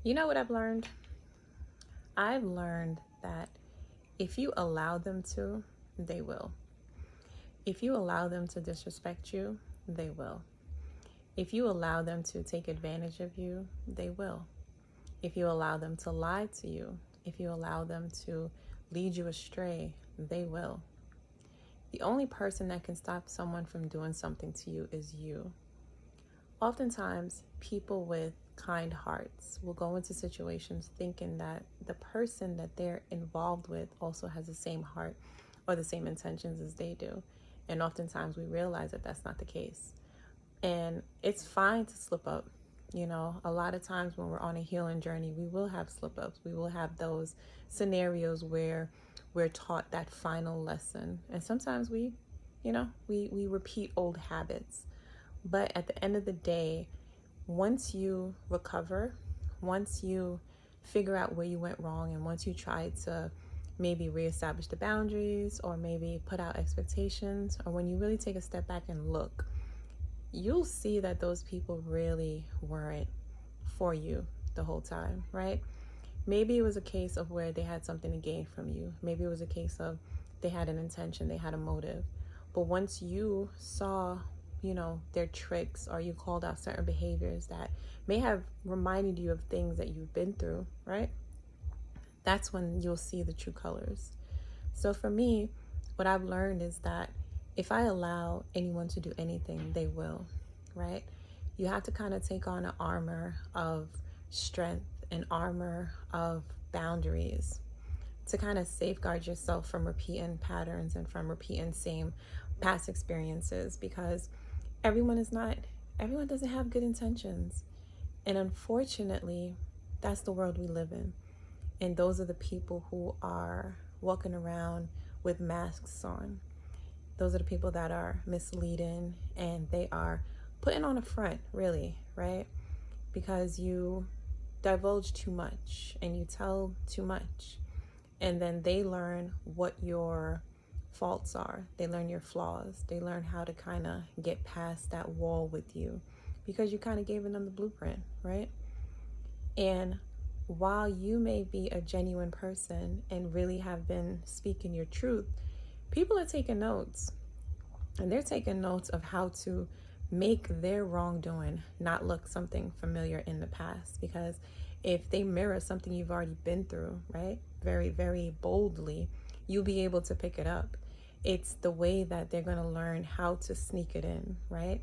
You know what I've learned? I've learned that if you allow them to, they will. If you allow them to disrespect you, they will. If you allow them to take advantage of you, they will. If you allow them to lie to you, if you allow them to lead you astray, they will. The only person that can stop someone from doing something to you is you. Oftentimes, people with kind hearts will go into situations thinking that the person that they're involved with also has the same heart or the same intentions as they do. And oftentimes, we realize that that's not the case. And it's fine to slip up. You know, a lot of times when we're on a healing journey, we will have slip ups. We will have those scenarios where we're taught that final lesson. And sometimes we repeat old habits. But at the end of the day, once you recover, once you figure out where you went wrong, and once you try to maybe reestablish the boundaries or maybe put out expectations, or when you really take a step back and look, you'll see that those people really weren't for you the whole time, right? Maybe it was a case of where they had something to gain from you. Maybe it was a case of they had an intention, they had a motive. But once you saw, their tricks, or you called out certain behaviors that may have reminded you of things that you've been through, right? That's when you'll see the true colors. So for me, what I've learned is that if I allow anyone to do anything, they will, right? You have to kind of take on an armor of strength, an armor of boundaries to kind of safeguard yourself from repeating patterns and from repeating same past experiences, because everyone doesn't have good intentions. And unfortunately, that's the world we live in. And those are the people who are walking around with masks on. Those are the people that are misleading, and they are putting on a front, really, right? Because you divulge too much and you tell too much. And then they learn what your faults are. They learn your flaws. They learn how to kind of get past that wall with you because you kind of gave them the blueprint, right? And while you may be a genuine person and really have been speaking your truth, people are taking notes, and they're taking notes of how to make their wrongdoing not look something familiar in the past. Because if they mirror something you've already been through, right, very, very boldly, you'll be able to pick it up. It's the way that they're going to learn how to sneak it in, right?